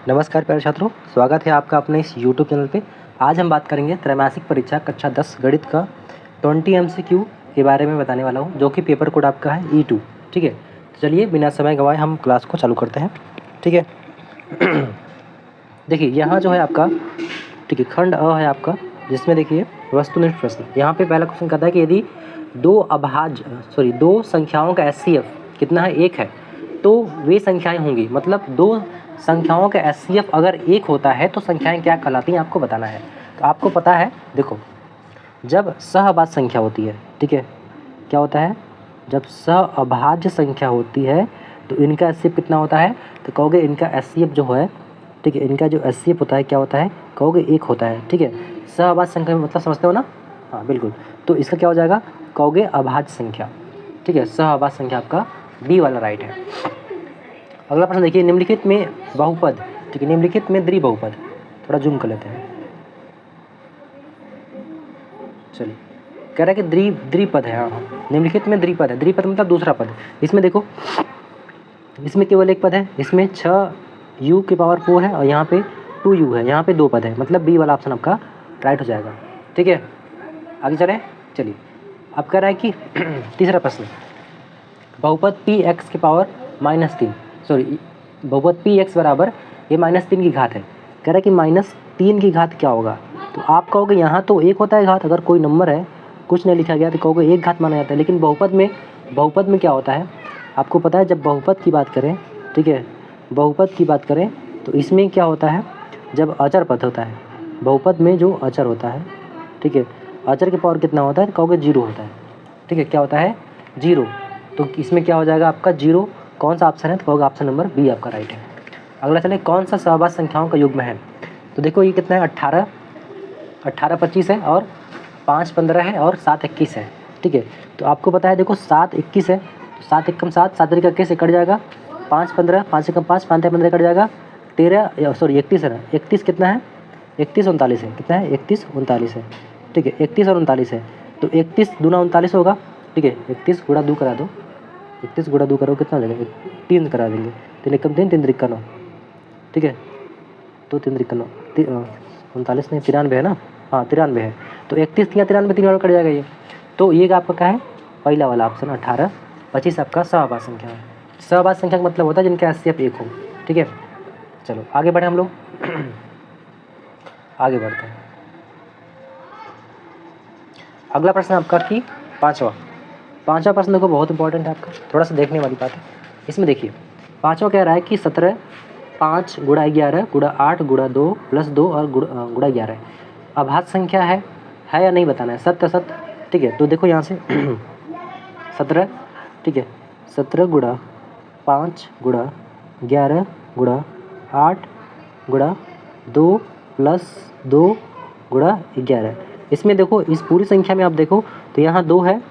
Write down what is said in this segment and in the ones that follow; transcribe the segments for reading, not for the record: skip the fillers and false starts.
नमस्कार प्यारे छात्रों, स्वागत है आपका अपने इस यूट्यूब चैनल पे। आज हम बात करेंगे त्रैमासिक परीक्षा कक्षा 10 गणित का 20 MCQ के बारे में बताने वाला हूँ, जो कि पेपर कोड आपका है E2। ठीक है, तो चलिए बिना समय गंवाए हम क्लास को चालू करते हैं। ठीक है, देखिए यहाँ जो है आपका, ठीक है, खंड अ है आपका, जिसमें देखिए वस्तुनिष्ठ प्रश्न। यहाँ पे पहला क्वेश्चन कहता है कि यदि दो संख्याओं का HCF कितना है, 1 है, तो वे संख्याएं होंगी। मतलब दो संख्याओं का HCF अगर 1 होता है तो संख्याएं क्या कहलाती हैं, आपको बताना है। तो आपको पता है, देखो, जब सहअभाज्य संख्या होती है, ठीक है, क्या होता है, जब सहअभाज्य संख्या होती है तो इनका HCF कितना होता है, तो कहोगे इनका HCF जो है, ठीक है, इनका जो HCF होता है क्या होता है, कहोगे 1 होता है। ठीक है, सहअभाज्य संख्या मतलब समझते हो ना, हाँ बिल्कुल। तो इसका क्या हो जाएगा, कहोगे अभाज्य संख्या। ठीक है, सहअभाज्य संख्या आपका बी वाला राइट है। अगला प्रश्न देखिए, निम्नलिखित में बहुपद, ठीक है, निम्नलिखित में द्विबहुपद, थोड़ा जूम कर लेते हैं। चलिए, कह रहा है कि द्विपद है। हाँ, निम्नलिखित में द्विपद है। द्विपद मतलब दूसरा पद। इसमें देखो, इसमें केवल एक पद है, इसमें 6u की पावर 4 है और यहाँ पे 2u है, यहाँ पे 2 पद है। मतलब बी वाला ऑप्शन आपका राइट हो जाएगा। ठीक है, आगे चलें। चलिए, अब कह रहा है कि तीसरा प्रश्न, बहुपद px की पावर -3, बहुपद px बराबर ये -3 की घात है। कह रहा है कि -3 की घात क्या होगा। तो आप कहोगे यहाँ तो 1 होता है घात, अगर कोई नंबर है, कुछ नहीं लिखा गया, तो कहोगे 1 घात माना जाता है। लेकिन बहुपद में क्या होता है, आपको पता है, जब बहुपद की बात करें, ठीक है, बहुपद की बात करें तो इसमें क्या होता है, जब अचर पद होता है, बहुपद में जो अचर होता है, ठीक है, अचर की पावर कितना होता है, कहोगे 0 होता है। ठीक है, क्या होता है, 0। तो इसमें क्या हो जाएगा आपका 0। कौन सा ऑप्शन है, तो कहोगे ऑप्शन नंबर बी आपका राइट है। अगला चले, कौन सा सहअभाज्य संख्याओं का युग्म है। तो देखो ये कितना है, 18 25 है और 5 15 है और 7 21 है। ठीक है, तो आपको पता है, देखो 7 21 है, तो 7 एकम 7, 7 तरीका कैसे कट जाएगा, 5 15, 5 एकम 5, 5 15 कट जाएगा, 31 है ना, 31 कितना है, 31 39 है, कितना है, 31 39 है। ठीक है, 31 और 39 है, तो 31 दूना 39 होगा। ठीक है, 31 गुणा 2 करा दो, 31 गुणा 2 करो, कितना हो जाएगा, 3 करा देंगे, 3 एकम 3, 3 त्रिका 9। ठीक है, तो 3 त्रिका 9, 39 नहीं, 93 है ना, हाँ 93 है। तो 31 या 93 3 बार कट जाएगा ये। तो ये आपका क्या है, पहला वाला ऑप्शन 18 25 आपका सहअभाज्य संख्या है। सहअभाज्य संख्या का मतलब होता है जिनका HCF 1 हो। ठीक है, चलो आगे बढ़े हम लोग। आगे बढ़ते हैं। अगला प्रश्न आपका कि पाँचवा प्रश्न देखो, बहुत इंपॉर्टेंट है आपका, थोड़ा सा देखने वाली बात है। इसमें देखिए, पाँचवा कह रहा है कि 17 5 गुणा 11 गुणा 8 गुणा 2 + 2 और गुणा 11 अभाज्य संख्या है या नहीं बताना है, सत्य सत्य। ठीक है, तो देखो यहाँ से 17, ठीक है, 17 गुणा 5 गुणा 11 गुणा 8 गुणा 2 + 2 गुणा 11। इसमें देखो, इस पूरी संख्या में आप देखो तो यहाँ 2 है,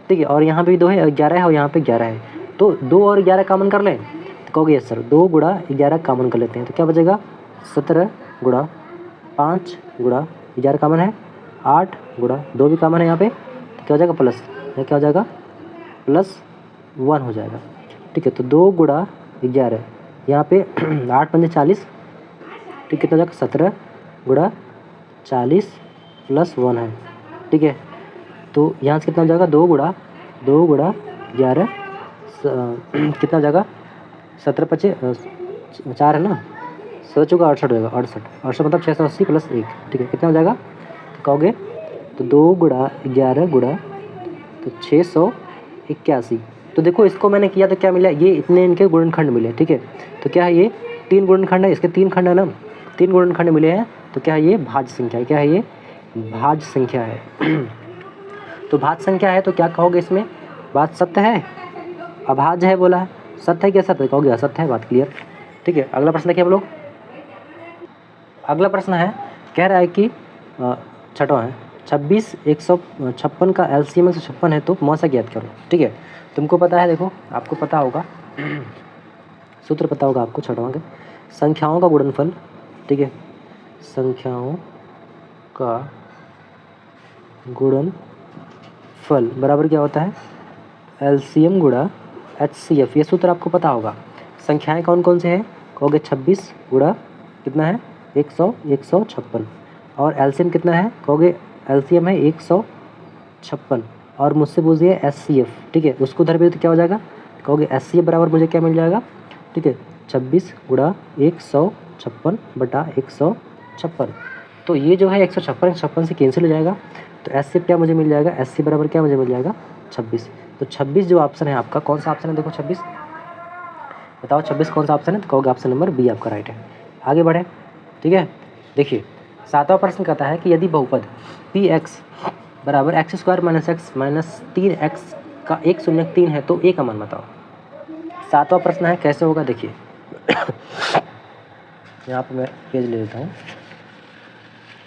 ठीक है, और यहाँ पे भी 2 है, 11 है और यहाँ पे 11 है। तो 2 और 11 कॉमन कर लें, तो कहोगे यस सर, 2 गुणा 11 कॉमन कर लेते हैं, तो क्या बचेगा, 17 गुणा 5 गुणा 11 कॉमन है, 8 गुणा 2 भी कॉमन है यहाँ पे, तो क्या हो जाएगा प्लस, क्या हो जाएगा, +1 हो जाएगा। ठीक है, तो 2 गुणा 11, यहाँ पे 8 पंजे 40, ठीक, कितना हो जाएगा, 17 गुणा 40 +1 है। ठीक है, तो यहाँ से कितना हो जाएगा, 2 गुणा 11 कितना हो जाएगा, 17 पचे 4 है ना, 7 चौका 68 होगा, 68 मतलब 680 + 1। ठीक है, कितना हो जाएगा, तो कहोगे, तो 2 गुणा 11 गुणा तो 681। तो देखो इसको मैंने किया तो क्या मिला, ये इतने इनके गुणनखंड मिले। ठीक है, तो क्या है, ये 3 गुणनखंड है, इसके 3 खंड है ना, 3 गुणनखंड मिले हैं, तो क्या है, ये भाज्य संख्या है। क्या है, ये भाज्य संख्या है। तो भाज्य संख्या है तो क्या कहोगे, इसमें बात सत्य है, अभाज्य है बोला है, सत्य है क्या, सत्य कहोगे, असत्य है, बात क्लियर। ठीक है, अगला प्रश्न देखिए हम लोग। अगला प्रश्न है, कह रहा है कि छठवां है, 26 156 का LCM 156 है, तो मौसा ज्ञात करो। ठीक है, तुमको पता है, देखो आपको पता होगा, सूत्र पता होगा आपको छठवां के, संख्याओं का गुणनफल। ठीक है, संख्याओं का गुणनफल बराबर क्या होता है, LCM गुणा HCF। ये सूत्र आपको पता होगा। संख्याएं कौन कौन से हैं, कहोगे 26 गुणा कितना है 100 156 और एलसीएम कितना है, कहोगे एलसीएम है 156 और मुझसे पूछ दिया एचसीएफ, ठीक है, उसको उधर भी तो क्या हो जाएगा, कहोगे एचसीएफ बराबर मुझे क्या मिल जाएगा, ठीक है 26 गुणा 156 बटा 156। तो ये जो है 156 से कैंसिल हो जाएगा, तो एचसीएफ क्या मुझे मिल जाएगा, एचसीएफ बराबर क्या मुझे मिल जाएगा 26। तो 26 जो ऑप्शन है आपका, कौन सा ऑप्शन है, देखो 26 बताओ 26 कौन सा ऑप्शन है, तो कहोगे ऑप्शन नंबर बी आपका राइट है। आगे बढ़े, ठीक है। देखिए 7वां प्रश्न कहता है कि यदि बहुपद पी एक्स बराबर x square minus x minus 3x का 103 है तो ए का मान बताओ। 7वां प्रश्न है, कैसे होगा देखिए यहाँ पे मैं पेज ले लेता हूँ,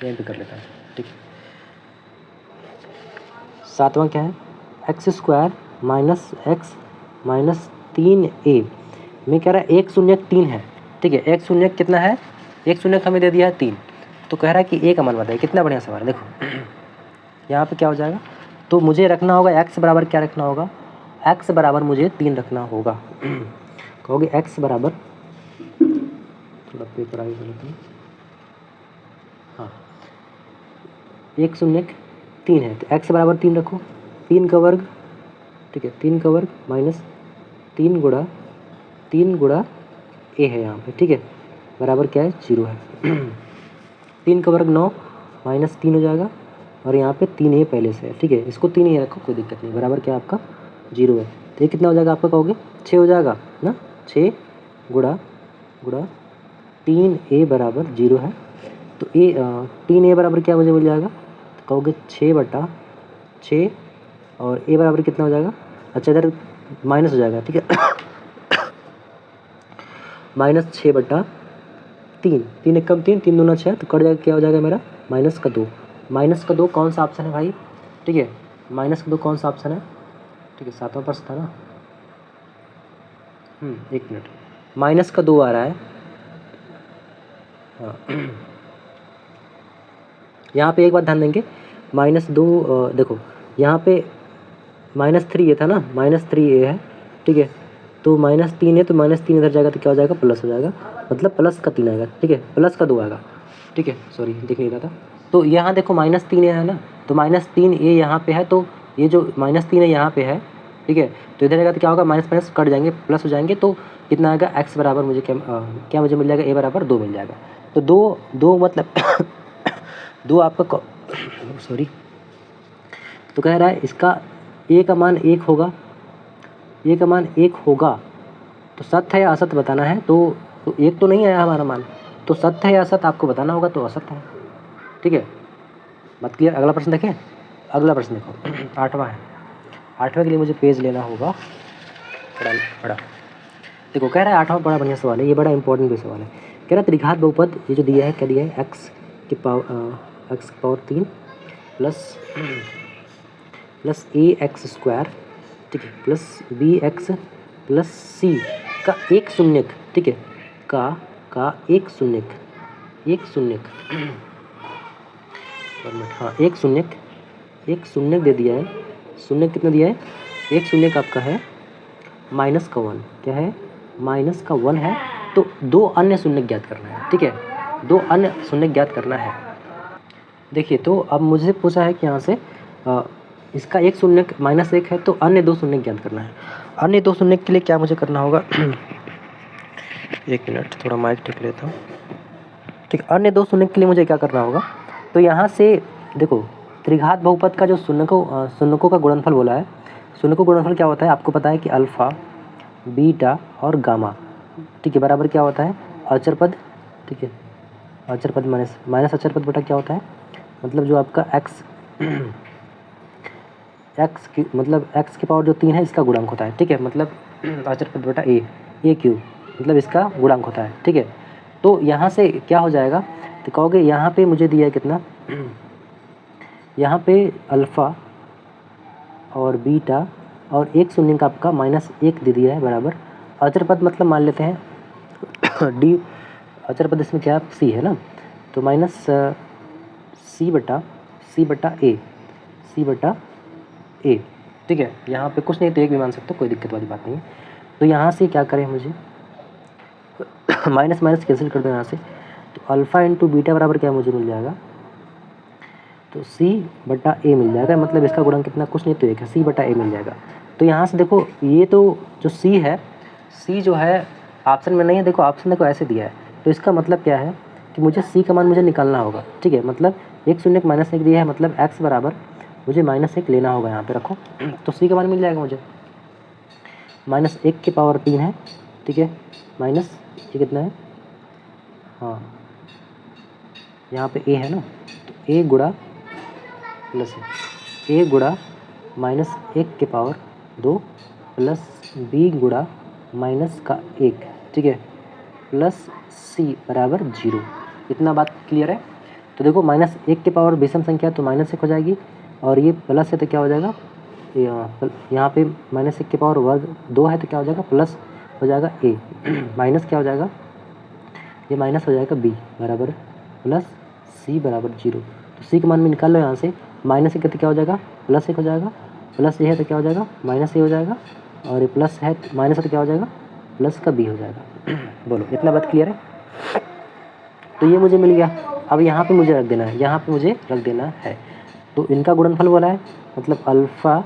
यहीं पे कर लेता हूँ, ठीक है। 7वां क्या है, x square minus x minus 3a में कह रहा है 103 है, ठीक है। 1 कितना है, 1 हमें दे दिया है 3, तो कह रहा है कि ए का मान बताइए। कितना बढ़िया सवाल है, देखो यहाँ पे क्या हो जाएगा, तो मुझे रखना होगा एक्स बराबर क्या रखना होगा, एक्स बराबर मुझे 3 रखना होगा। कहोगे एक्स बराबर, थोड़ा पेपर आगे कर लेते हैं, हाँ 103 है तो एक्स बराबर 3 रखो, 3 का वर्ग, ठीक है 3 का वर्ग माइनस 3 गुणा ए है यहाँ पे, ठीक है, बराबर क्या है 0 है। 3 का वर्ग 9 माइनस 3 हो जाएगा और यहाँ पे 3a पहले से है, ठीक है, इसको 3a रखो कोई दिक्कत नहीं, बराबर क्या आपका 0 है। तो ये कितना हो जाएगा आपका, कहोगे 6 हो जाएगा ना, 6 गुणा 3a बराबर 0 है, तो 3a बराबर क्या मुझे मिल जाएगा, तो कहोगे 6/6 और a बराबर कितना हो जाएगा, अच्छा इधर माइनस हो जाएगा, ठीक है -6/3, 3 एक कम 3 दूना 6, तो कट जाएगा, क्या हो जाएगा मेरा -2। -2 कौन सा ऑप्शन है भाई, ठीक है, -2 कौन सा ऑप्शन है, ठीक है 7वां प्रश्न था ना, 1 मिनट, -2 आ रहा है, हाँ यहाँ पे एक बात ध्यान देंगे, -2 देखो यहाँ पे -3 ये था ना, -3a है, ठीक है, तो -3 है तो -3 इधर जाएगा तो क्या हो जाएगा, प्लस हो जाएगा, मतलब प्लस का 3 आएगा, ठीक है, प्लस का 2 आएगा, ठीक है, सॉरी दिख नहीं रहा था। तो यहाँ देखो -3 है ना, तो -3a यहाँ पे है, तो ये जो -3 है यहाँ पे है, ठीक है, तो इधर जाएगा तो क्या होगा, माइनस कट जाएंगे, प्लस हो जाएंगे, तो कितना आएगा, एक्स बराबर मुझे क्या मुझे मिल जाएगा, ए बराबर 2 मिल जाएगा। तो 2 मतलब 2 आपका सॉरी, तो कह रहा है इसका ए का मान 1 होगा, ए का मान 1 होगा, तो सत्य है या असत्य बताना है, तो 1 तो नहीं आया हमारा मान, तो सत्य है या असत्य आपको बताना होगा, तो असत्य है, ठीक है, बात क्लियर। अगला प्रश्न देखें, अगला प्रश्न देखो 8वां है, 8वें के लिए मुझे पेज लेना होगा बड़ा, देखो कह रहा है 8वां बड़ा बढ़िया सवाल है, ये बड़ा इंपॉर्टेंट भी सवाल है। कह रहा है त्रिघात बहुपद, ये जो दिया है क्या दिया है, x की पावर 3 प्लस ax स्क्वायर, ठीक है, प्लस bx प्लस c का 1 शून्यक, ठीक है, का 1 शून्यक हाँ 1 शून्यक दे दिया है, शून्यक कितना दिया है, 1 शून्यक आपका है -1, क्या है -1 है, तो 2 अन्य शून्यक ज्ञात करना है, ठीक है, 2 अन्य शून्यक ज्ञात करना है। देखिए तो अब मुझे पूछा है कि यहाँ से इसका 1 शून्यक -1 है, तो अन्य 2 शून्यक ज्ञात करना है। अन्य 2 शून्यक के लिए क्या मुझे करना होगा 1 मिनट, थोड़ा माइक टिक लेता हूँ, ठीक, अन्य 2 शून्यक के लिए मुझे क्या करना होगा, तो यहाँ से देखो त्रिघात बहुपद का जो शून्यकों का गुणनफल बोला है, शून्यकों का गुणनफल क्या होता है, आपको पता है कि अल्फ़ा, बीटा और गामा, ठीक है, बराबर क्या होता है, अचर पद, ठीक है, अचर पद माइनस अचर पद बटा क्या होता है, मतलब जो आपका x की मतलब x की पावर जो 3 है इसका गुणांक होता है, ठीक है, मतलब अचर पद बटा a क्यूब मतलब इसका गुणांक होता है, ठीक है। तो यहाँ से क्या हो जाएगा, तो कहोगे यहाँ पे मुझे दिया है कितना, यहाँ पे अल्फ़ा और बीटा और 1 शून्यक आपका -1 दे दिया है, बराबर अचर पद मतलब मान लेते हैं d, अचर पद इसमें क्या c है ना, तो माइनस c बटा a, ठीक है, यहाँ पे कुछ नहीं तो 1 भी मान सकते हो, कोई दिक्कत वाली बात नहीं है। तो यहाँ से क्या करें, मुझे माइनस कैंसिल कर दो यहाँ से, तो अल्फ़ा इंटू बीटा बराबर क्या मुझे मिल जाएगा, तो सी बटा ए मिल जाएगा। मतलब इसका गुणन कितना, कुछ नहीं तो एक है, सी बटा ए मिल जाएगा। तो यहाँ से देखो ये तो जो सी है, सी जो है ऑप्शन में नहीं है, देखो ऑप्शन देखो ऐसे दिया है, तो इसका मतलब क्या है कि मुझे सी का मान मुझे निकालना होगा। ठीक है, मतलब 1 शून्य -1 दिया है, मतलब x बराबर मुझे -1 लेना होगा, यहाँ पे रखो। तो सी का मान मिल जाएगा मुझे, -1 की पावर 3 है। ठीक है, माइनस ये कितना है, हाँ यहाँ पे a है ना, तो a गुणा प्लस a गुणा -1 की पावर 2 प्लस b गुणा -1, ठीक है, प्लस c बराबर 0। इतना बात क्लियर है। तो देखो -1 की पावर विषम संख्या तो -1 हो जाएगी, और ये प्लस है तो क्या हो जाएगा, यहाँ पे -1 की पावर वर्ग 2 है तो क्या हो जाएगा, प्लस हो जाएगा a माइनस क्या हो जाएगा, ये माइनस हो जाएगा b बराबर प्लस c बराबर 0। तो c का मान में निकाल लो यहाँ से, -1 तो क्या हो जाएगा, +1 हो जाएगा, प्लस ए है तो क्या हो जाएगा, -a हो जाएगा, और ये प्लस है माइनस है तो क्या हो जाएगा, प्लस का b हो जाएगा। बोलो इतना बात क्लियर है। तो ये मुझे मिल गया। अब यहाँ पे मुझे रख देना है, यहाँ पे मुझे रख देना है। तो इनका गुणनफल बोला है, मतलब अल्फ़ा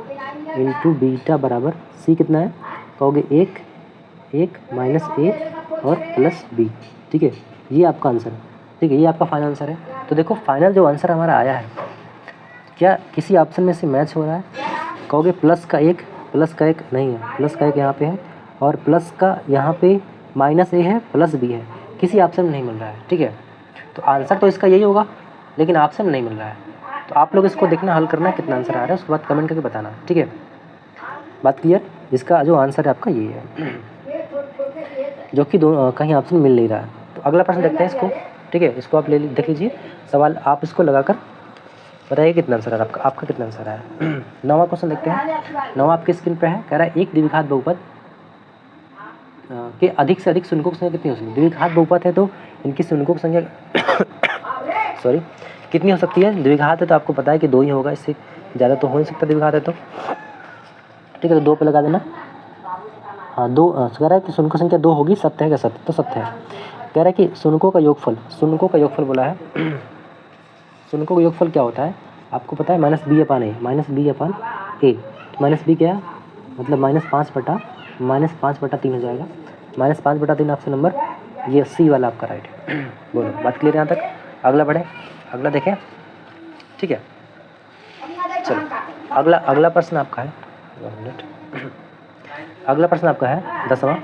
इंटू बीटा बराबर सी कितना है, कहोगे 1 -a और प्लस b। ठीक है, ये आपका आंसर है। ठीक है, ये आपका फाइनल आंसर है। तो देखो फाइनल जो आंसर हमारा आया है, क्या किसी ऑप्शन में से मैच हो रहा है, कहोगे प्लस का 1 नहीं है, प्लस का 1 यहाँ पे है, और प्लस का यहाँ पे -a है, प्लस b है, किसी ऑप्शन में नहीं मिल रहा है। ठीक है, तो आंसर तो इसका यही होगा, लेकिन ऑप्शन में नहीं मिल रहा है। तो आप लोग इसको देखना, हल करना, कितना आंसर आ रहा है, उसके बाद कमेंट करके बताना। ठीक है, बात क्लियर। इसका जो आंसर है आपका ये है, जो कि कहीं ऑप्शन मिल नहीं रहा है। तो अगला प्रश्न देखते हैं इसको। ठीक है, इसको आप देख लीजिए सवाल, आप इसको लगाकर बताइए कितना आंसर है आपका कितना आंसर है। 9वां क्वेश्चन देखते हैं। 9वां आपके स्क्रीन पे है, कह रहा है एक द्विघात बहुपद के अधिक से अधिक शून्यकों की संख्या कितनी हो सकती है। द्विघात बहुपद है तो इनकी शून्यकों की संख्या सॉरी कितनी हो सकती है। द्विघात है तो आपको पता है कि 2 ही होगा, इससे ज़्यादा तो हो नहीं सकता द्विघात है तो। ठीक है, तो 2 पे लगा देना। हाँ 2 कह रहा है कि शून्यकों की संख्या 2 होगी, सत्य है क्या, सत्य, तो सत्य है। कह रहा है कि शून्यकों का योगफल बोला है। शून्यकों का योगफल क्या होता है आपको पता है, -b/a, -b/a। तो -b क्या है, मतलब -5/3 हो जाएगा। -5/3 ऑप्शन नंबर ये सी वाला आपका राइट है। बोलो बात क्लियर यहाँ तक। अगला बढ़े, अगला देखें। ठीक है, चलो अगला प्रश्न आपका है, 1 मिनट। अगला प्रश्न आपका है 10वां।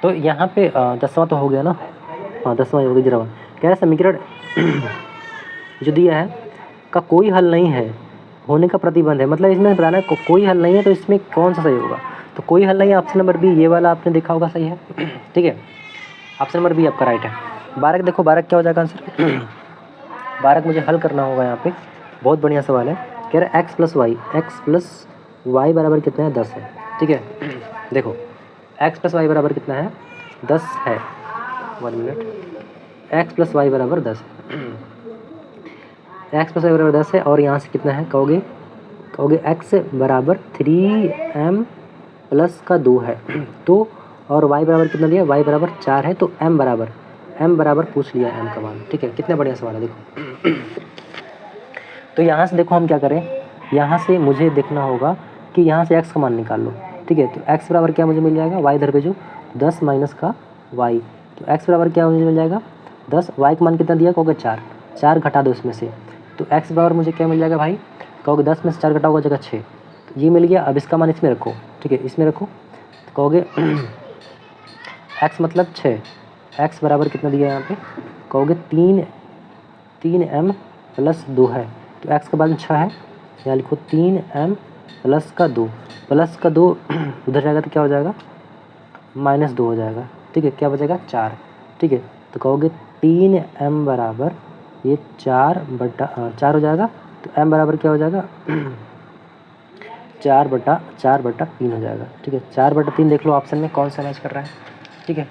तो यहाँ पे 10वां तो हो गया ना, हाँ 10वां हो गया। 11वां कह रहा है समीकरण जो दिया है का कोई हल नहीं है होने का प्रतिबंध है। मतलब इसमें बताना है कोई हल नहीं है, तो इसमें कौन सा सही होगा। तो कोई हल नहीं है, ऑप्शन नंबर बी, ये वाला आपने देखा होगा सही है। ठीक है, ऑप्शन नंबर बी आपका राइट है। 12 देखो, 12 क्या हो जाएगा आंसर। 12 मुझे हल करना होगा यहाँ पे, बहुत बढ़िया सवाल है। कह रहा है x प्लस वाई बराबर कितना है, 10 है। ठीक है, देखो x प्लस वाई बराबर कितना है, 10 है। 1 मिनट, x प्लस वाई बराबर 10 है। x प्लस वाई बराबर 10 है, और यहाँ से कितना है, कहोगे x बराबर 3m प्लस का 2 है। तो और y बराबर कितना दिया, y बराबर 4 है। तो m बराबर पूछ लिया m का मान। ठीक है, कितना बढ़िया सवाल है देखो। तो यहाँ से देखो हम क्या करें, यहाँ से मुझे देखना होगा कि यहाँ से x का मान निकाल लो। ठीक है, तो x बराबर क्या मुझे मिल जाएगा, y इधर भेजो, 10 माइनस का y। तो x बराबर क्या मुझे मिल जाएगा, 10। y का मान कितना दिया, कहोगे 4 घटा दो इसमें से। तो x बराबर मुझे क्या मिल जाएगा भाई, कहोगे 10 में से 4 घटाओगे जगह 6। तो ये मिल गया। अब इसका मान इसमें रखो। ठीक है, इसमें रखो, तो कहोगे x मतलब 6। x बराबर कितना दिया यहाँ पे, कहोगे 3m प्लस 2 है। तो x का मान 6 है, यहाँ लिखो 3m प्लस का 2 उधर जाएगा तो क्या हो जाएगा, -2 हो जाएगा। ठीक है, क्या बचेगा, 4। ठीक है, तो कहोगे 3m बराबर ये 4 हो जाएगा। तो m बराबर क्या हो जाएगा, 4/3 हो जाएगा। ठीक है, 4/3 देख लो ऑप्शन में कौन सा मैच कर रहा है। ठीक है,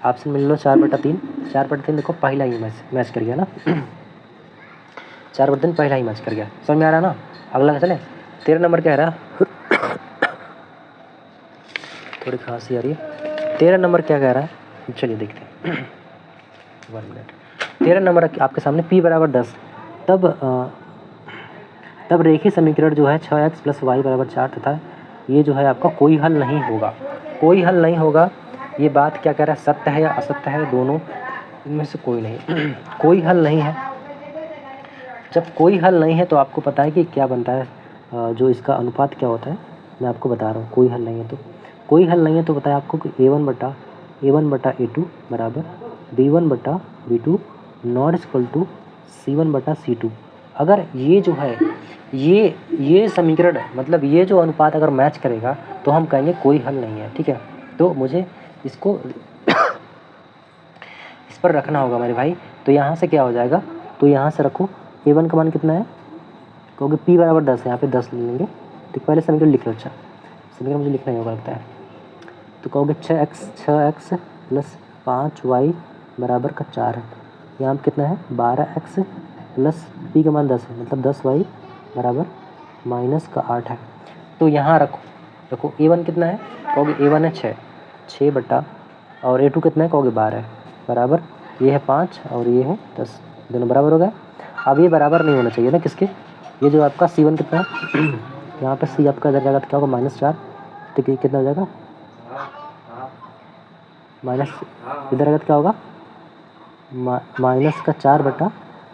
ऑप्शन में ले लो 4/3 देखो पहला ही मैच कर गया ना। 4/3 पहला ही मैच कर गया, समझ में आ रहा है ना। अगला चले, 13 नंबर क्या है रहा, थोड़ी खांसी आ रही है। 13 नंबर क्या कह रहा है, चलिए देखते हैं। 1 मिनट। 13 नंबर आपके सामने p बराबर 10, तब रेखीय समीकरण जो है 6x + y बराबर 4 तथा ये जो है आपका कोई हल नहीं होगा। कोई हल नहीं होगा, ये बात क्या कह रहा है, सत्य है या असत्य है, दोनों इनमें से कोई नहीं। कोई हल नहीं है। जब कोई हल नहीं है तो आपको पता है कि क्या बनता है, जो इसका अनुपात क्या होता है, मैं आपको बता रहा हूँ। कोई हल नहीं है तो पता है आपको कि a1/a2 बराबर b1/b2 not equal to c1/c2। अगर ये जो है ये समीकरण मतलब ये जो अनुपात अगर मैच करेगा तो हम कहेंगे कोई हल नहीं है, ठीक है। तो मुझे इसको इस पर रखना होगा मेरे भाई। तो यहाँ से क्या हो जाएगा, तो यहाँ से रखो a1 का मान कितना है, क्योंकि p बराबर 10 है, यहाँ पे 10 ले लेंगे। तो पहले समीकरण लिख लो। अच्छा, समीकरण मुझे लिखना ही होगा लगता है। तो कहोगे 6x + 5y बराबर का 4 है। यहाँ पे कितना है, 12x + p का मान 10 है, मतलब 10y बराबर -8 है। तो यहाँ रखो a1 कितना है, कहोगे a1 है 6 बटा, और a2 कितना है, कहोगे 12 है, बराबर ये है 5 और ये है 10, दोनों बराबर हो गए। अब ये बराबर नहीं होना चाहिए ना किसके, ये जो आपका c1 कितना है, यहाँ पे c आपका इधर जाएगा तो क्या होगा -4, तो कितना हो जाएगा माइनस, इधर अगर क्या होगा -4 बटा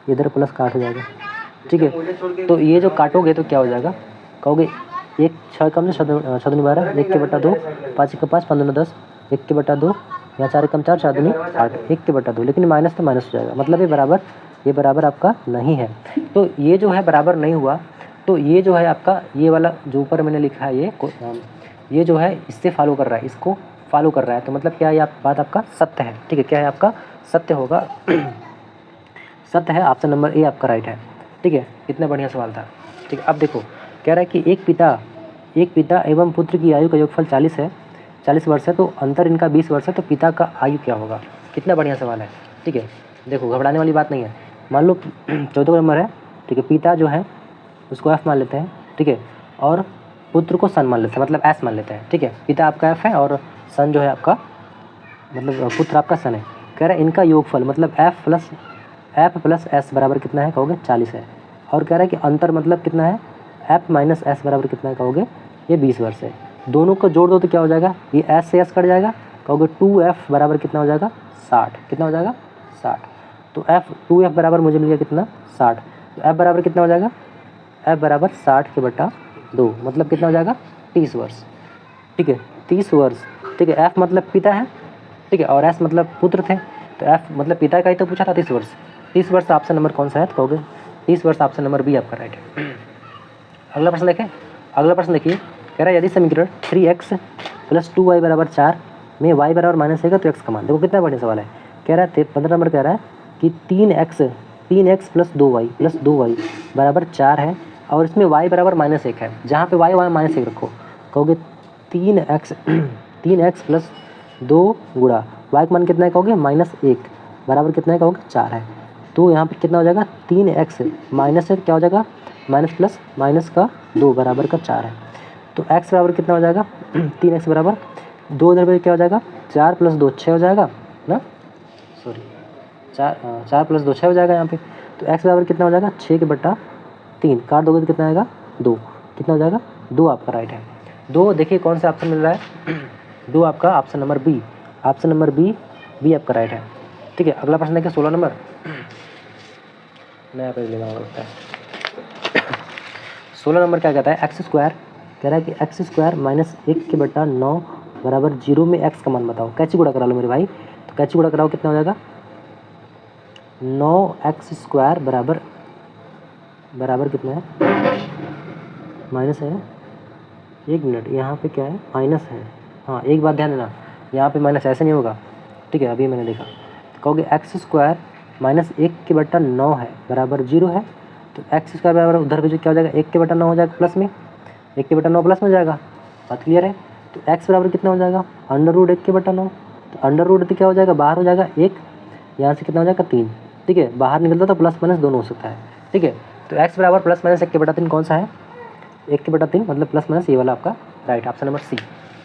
इधर +8 हो जाएगा, ठीक है। तो ये जो काटोगे तो क्या हो जाएगा, कहोगे 1 6 कम से 6 दूनी 12, 1 के बटा 2, 5 के 5, 5 दूनी 10, 1 के बटा 2, यहाँ 4 कम 4, 4 दूनी 8, 1 के बटा 2, लेकिन माइनस तो माइनस हो जाएगा, मतलब ये बराबर आपका नहीं है। तो ये जो है बराबर नहीं हुआ, तो ये जो है आपका ये वाला जो ऊपर मैंने लिखा है ये जो है इससे फॉलो कर रहा है, इसको फॉलो कर रहा है। तो मतलब क्या है, बात आपका सत्य है, ठीक है। क्या है आपका सत्य होगा, सत्य है। ऑप्शन नंबर ए आपका राइट है, ठीक है। इतना बढ़िया सवाल था, ठीक है। अब देखो कह रहा है कि एक पिता एवं पुत्र की आयु का योगफल 40 वर्ष है, तो अंतर इनका 20 वर्ष है, तो पिता का आयु क्या होगा। कितना बढ़िया सवाल है, ठीक है। देखो घबराने वाली बात नहीं है। मान लो 14 नंबर है, ठीक है। पिता जो है उसको एफ मान लेते हैं, ठीक है, और पुत्र को सन मान लेते हैं, मतलब एस मान लेते हैं, ठीक है। पिता आपका एफ है और सन जो है आपका, मतलब पुत्र आपका सन है। कह रहा है इनका योगफल मतलब एफ प्लस एस बराबर कितना है, कहोगे 40 है। और कह रहा है कि अंतर मतलब कितना है, एफ माइनस एस बराबर कितना है, कहोगे ये 20 वर्ष है। दोनों को जोड़ दो तो क्या हो जाएगा, ये एस से एस कट जाएगा, कहोगे 2f बराबर कितना हो जाएगा 60। कितना हो जाएगा 60। तो f बराबर मुझे मिल गया कितना 60। तो f बराबर कितना हो जाएगा, f बराबर 60 के बटा 2, मतलब कितना हो जाएगा 30 वर्ष, ठीक है। 30 वर्ष, ठीक है। f मतलब पिता है, ठीक है, और s मतलब पुत्र थे, तो f मतलब पिता का ही तो पूछा था 30 वर्ष। 30 वर्ष ऑप्शन नंबर कौन सा है, तो कहोगे 30 वर्ष ऑप्शन नंबर बी आपका राइट है। अगला प्रश्न देखें। अगला प्रश्न देखिए, कह रहा है यदि समीकरण 3x + 2y बराबर 4 में y बराबर -1 है तो x का मान। देखो कितना बढ़िया सवाल है। कह रहा है 15 नंबर कह रहा है कि 3x + 2y बराबर 4 है और इसमें y बराबर -1 है। जहाँ पे y वहाँ -1 रखो, कहोगे 3x + 2 गुणा y का मान कितना है, कहोगे -1 बराबर कितना है, कहोगे 4 है। तो यहाँ पे कितना हो जाएगा 3x -1 क्या हो जाएगा माइनस का 2 बराबर का 4 है। तो x बराबर कितना हो जाएगा 3x बराबर 2 इधर पे क्या हो जाएगा 4 + 2 6 हो जाएगा ना, सॉरी 4 + 2 6 हो जाएगा यहाँ पे। तो x बराबर कितना हो जाएगा 6 के बटा 3, काट दोगे तो कितना आएगा 2, कितना हो जाएगा 2 आपका राइट है। 2 देखिए कौन सा ऑप्शन मिल रहा है 2 आपका option number B, option number B आपका राइट है, ठीक है। अगला प्रश्न देखिए 16 नंबर, नया पेज लेना होता है। 16 नंबर क्या कहता है, x² कह रहा है कि x² - 1 के बटा 9 बराबर 0 में x का मान बताओ। कैची गुणा करा लो मेरे भाई, तो कैची गुणा कराओ कितना हो जाएगा 9x² बराबर कितना है, माइनस है, एक मिनट यहाँ पे क्या है माइनस है। हाँ एक बात ध्यान देना, यहाँ पे माइनस ऐसे नहीं होगा, ठीक है। अभी मैंने देखा, तो कहोगे x² - 1 के बटा 9 है बराबर 0 है। तो x² बराबर उधर भी जो क्या हो जाएगा 1 के बटा 9 हो जाएगा प्लस में, 1 के बटा 9 प्लस में हो जाएगा, बात क्लियर है। तो x बराबर कितना हो जाएगा √1 के बटा 9, तो √1 क्या हो जाएगा बाहर हो जाएगा 1, यहाँ से कितना हो जाएगा 3, ठीक है। बाहर निकलता तो प्लस माइनस दोनों हो सकता है, ठीक है। तो x बराबर +- 1 के बटा 3 कौन सा है, 1 के बटा 3 मतलब +- ये वाला आपका राइट, ऑप्शन नंबर सी।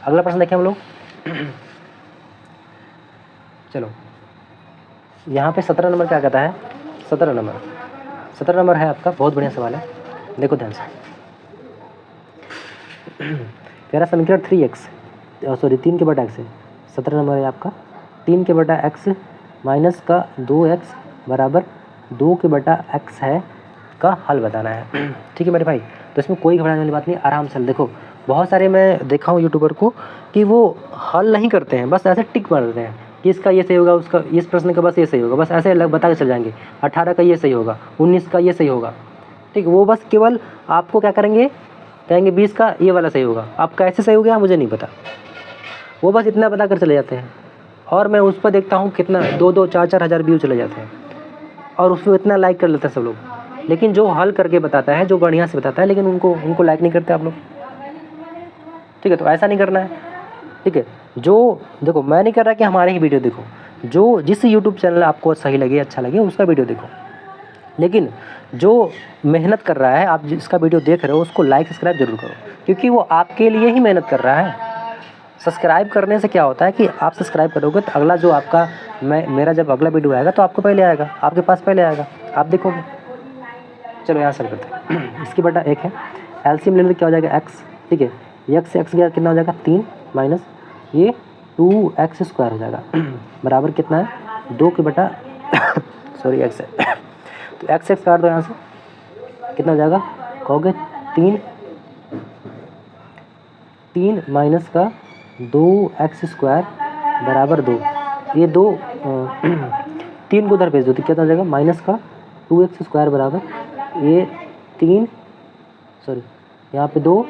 अगला प्रश्न देखें हम लोग चलो यहाँ पे 17 नंबर क्या कहता है, 17 नंबर है आपका, बहुत बढ़िया सवाल है, देखो ध्यान से। कह रहा समीकरण 3x सॉरी 3 के बटा x है, 17 नंबर है आपका, 3 के बटा x माइनस का 2x बराबर 2 के बटा x है का हल बताना है। ठीक है मेरे भाई, तो इसमें कोई घबराने वाली बात नहीं, आराम से देखो। बहुत सारे मैं देखा हूँ यूट्यूबर को कि वो हल नहीं करते हैं, बस ऐसे टिक मार देते हैं कि इसका ये सही होगा, उसका इस प्रश्न का बस ये सही होगा, बस ऐसे अलग बता के चल जाएंगे। 18 का ये सही होगा, 19 का ये सही होगा, ठीक, वो बस केवल आपको क्या करेंगे, कहेंगे 20 का ये वाला सही होगा। अब कैसे सही हो गया मुझे नहीं पता, वो बस इतना बता कर चले जाते हैं। और मैं उस पर देखता हूँ कितना 2-2 4-4 हज़ार व्यू चले जाते हैं, और उसको इतना लाइक कर लेते हैं सब लोग। लेकिन जो हल करके बताता है, जो बढ़िया से बताता है, लेकिन उनको लाइक नहीं करते आप लोग। ठीक है, तो ऐसा नहीं करना है। ठीक है, जो देखो मैं नहीं कर रहा कि हमारे ही वीडियो देखो, जो जिस यूट्यूब चैनल आपको सही लगे, अच्छा लगे, उसका वीडियो देखो। लेकिन जो मेहनत कर रहा है, आप जिसका वीडियो देख रहे हो, उसको लाइक सब्सक्राइब जरूर करो, क्योंकि वो आपके लिए ही मेहनत कर रहा है। सब्सक्राइब करने से क्या होता है कि आप सब्सक्राइब करोगे तो अगला जो आपका मेरा जब अगला वीडियो आएगा तो आपको पहले आएगा, आपके पास पहले आएगा, आप देखोगे। चलो यहाँ सर करते हैं। इसकी बटा 1 है, एलसीएम लेने क्या हो जाएगा x। ठीक है, x से x गया कितना हो जाएगा 3 माइनस ये 2x² हो जाएगा बराबर कितना है 2 के बटा सॉरी x है तो x काट दो यहाँ से, कितना हो जाएगा कहोगे 3 माइनस का 2x² बराबर 2। ये 2 3 को उधर भेज दो तो कितना हो जाएगा माइनस का 2x² बराबर ये 3 सॉरी यहाँ पे 2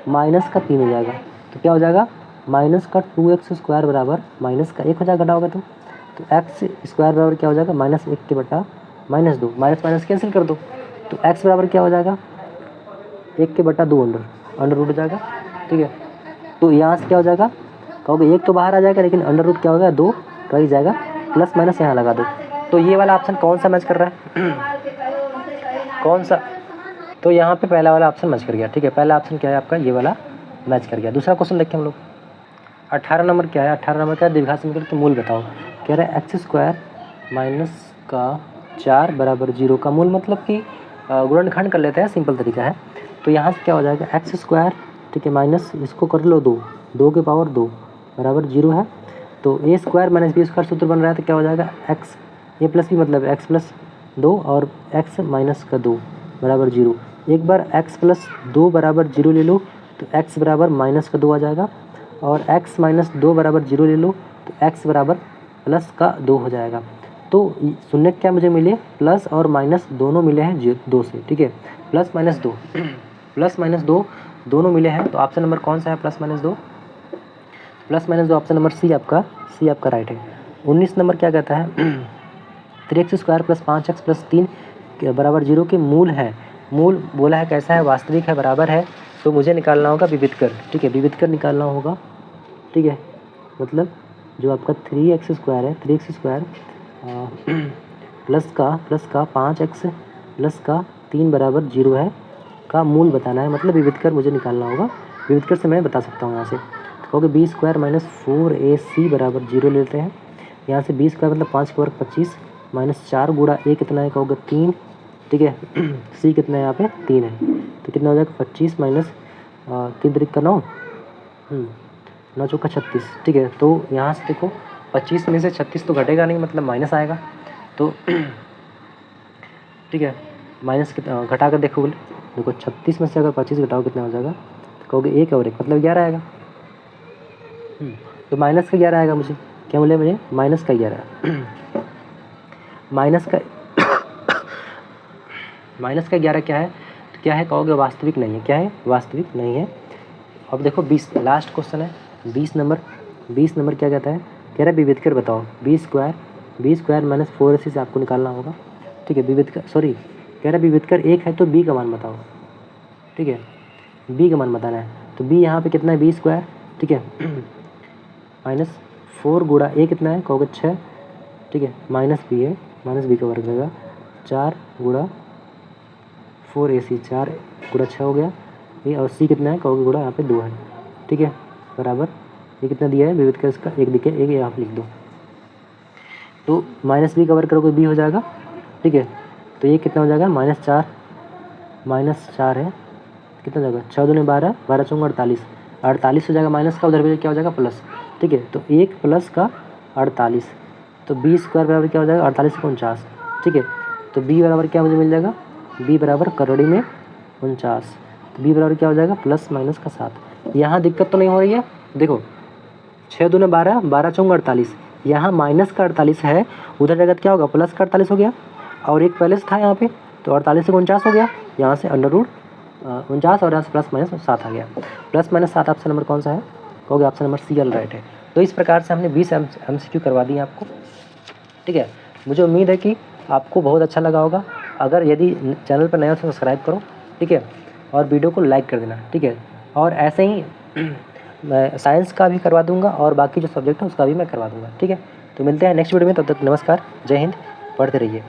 माइनस का 3 हो जाएगा, तो क्या हो जाएगा माइनस का 2x² बराबर माइनस का 1 हो जाएगा, घटाओगे तो x² बराबर क्या हो जाएगा माइनस 1 के बटा माइनस 2, माइनस माइनस कैंसिल कर दो तो x बराबर क्या हो जाएगा 1 के बटा 2 अंडर रूट हो जाएगा। ठीक है, तो यहाँ से क्या हो जाएगा कहोगे 1 तो बाहर आ जाएगा, लेकिन अंडर रूट क्या हो गया 2 रह जाएगा, प्लस माइनस यहाँ लगा दो। तो ये वाला ऑप्शन कौन सा मैच कर रहा है कौन सा, तो यहाँ पे पहला वाला ऑप्शन मैच कर गया। ठीक है, पहला ऑप्शन क्या है आपका, ये वाला मैच कर गया। दूसरा क्वेश्चन देखिए हम लोग, 18 नंबर क्या है, 18 नंबर क्या है, द्विघात समीकरण के मूल बताओ। कह रहा है x² माइनस का 4 बराबर 0 का मूल, मतलब कि गुणनखंड कर लेते हैं, सिंपल तरीका है। तो यहाँ से क्या हो जाएगा x², ठीक है, माइनस इसको कर लो 2 के पावर 2 बराबर 0 है, तो a² माइनस b² सूत्र बन रहा है, तो क्या हो जाएगा x ए प्लस बी मतलब x प्लस 2 और x माइनस का 2 बराबर 0। एक बार x प्लस 2 बराबर 0 ले लो तो x बराबर माइनस का 2 आ जाएगा, और x माइनस 2 बराबर 0 ले लो तो x बराबर प्लस का 2 हो जाएगा। तो शून्य क्या मुझे मिले, प्लस और माइनस दोनों मिले हैं 2 से। ठीक है, प्लस माइनस 2 प्लस माइनस 2 दोनों मिले हैं, तो ऑप्शन नंबर कौन सा है plus minus 2, plus minus 2 option number C आपका राइट है। 19 नंबर क्या कहता है 3x² प्लस 5x प्लस 3 बराबर 0 के मूल है। मूल बोला है कैसा है, वास्तविक है, बराबर है, तो मुझे निकालना होगा विविधकर। ठीक है, विविधकर निकालना होगा। ठीक है, मतलब जो आपका 3x² है, 3x² प्लस का 5x प्लस का 3 बराबर 0 है का मूल बताना है, मतलब विविधकर मुझे निकालना होगा। विविधकर से मैं बता सकता हूँ यहाँ से, कहोगे b² माइनस 4ac बराबर 0 लेते हैं। यहाँ से b² मतलब 5 के वर्ग 25 माइनस 4 गुणा a कितना है कहोगे 3। ठीक है, c कितना है यहाँ पे 3 है, तो कितना हो जाएगा 25 माइनस 3 3 का 9 9 चौका 36। ठीक है, तो यहाँ से देखो 25 में से 36 तो घटेगा नहीं, मतलब माइनस आएगा, तो ठीक है माइनस कितना घटा कर देखोगे, देखो 36 में से अगर 25 घटाओ कितना हो जाएगा, तो कहोगे 1 और 1 मतलब 11 आएगा। तो माइनस का 11 आएगा, मुझे क्या मिले, मुझे माइनस का 11 माइनस का 11 क्या है, तो क्या है कहोगे वास्तविक नहीं है, क्या है वास्तविक नहीं है। अब देखो 20 लास्ट क्वेश्चन है, 20 नंबर क्या कहता है, कह रहा है विविधकर बताओ। b² माइनस 4ac से आपको निकालना होगा। ठीक है, विविधकर सॉरी कह रहा है विविधकर 1 है तो b का मान बताओ। ठीक है, b का मान बताना है, तो b यहाँ पे कितना है b²। ठीक है, माइनस 4 गुणा a कितना है कहोगे 6। ठीक है, माइनस b है, माइनस b का वर्ग देगा 4 गुणा 4ac 4 गुणा 6 हो गया ये, और c कितना है कहोगे गुणा यहाँ पे 2 है। ठीक है, बराबर ये कितना दिया है विविधकर इसका 1 दिखे 1 यहाँ पे लिख दो। तो माइनस बी कवर करोगे बी हो जाएगा, ठीक है। तो ये कितना हो जाएगा -4 है, कितना हो जाएगा 6 दूनी 12, 12 चौंगा 48, 48 हो जाएगा माइनस का, उधर भी क्या हो जाएगा प्लस, ठीक है। तो 1 प्लस का 48, तो बी स्क्वायर बराबर क्या हो जाएगा 48 से 49, ठीक है। तो बी बराबर क्या मुझे मिल जाएगा, बी बराबर करोड़ी में 49, तो बी बराबर क्या हो जाएगा प्लस माइनस का 7। यहाँ दिक्कत तो नहीं हो रही है, देखो 6 दूने 12, 12 चौंगा 48, यहाँ माइनस का 48 है, उधर जगह क्या होगा प्लस का 48 हो गया, और एक पहले से था यहाँ पे, तो 48 से 49 हो गया, यहाँ से अंडर रूट 49 और यहाँ से प्लस माइनस 7 आ गया। प्लस माइनस 7 ऑप्शन नंबर कौन सा है, कहोगे option number C all right है। तो इस प्रकार से हमने 20 MCQ करवा दिए आपको, ठीक है। मुझे उम्मीद है कि आपको बहुत अच्छा लगा होगा। अगर यदि चैनल पर नया हो तो सब्सक्राइब करो, ठीक है, और वीडियो को लाइक कर देना, ठीक है। और ऐसे ही मैं साइंस का भी करवा दूंगा और बाकी जो सब्जेक्ट है उसका भी मैं करवा दूंगा, ठीक है। तो मिलते हैं नेक्स्ट वीडियो में, तब तक नमस्कार, जय हिंद, पढ़ते रहिए।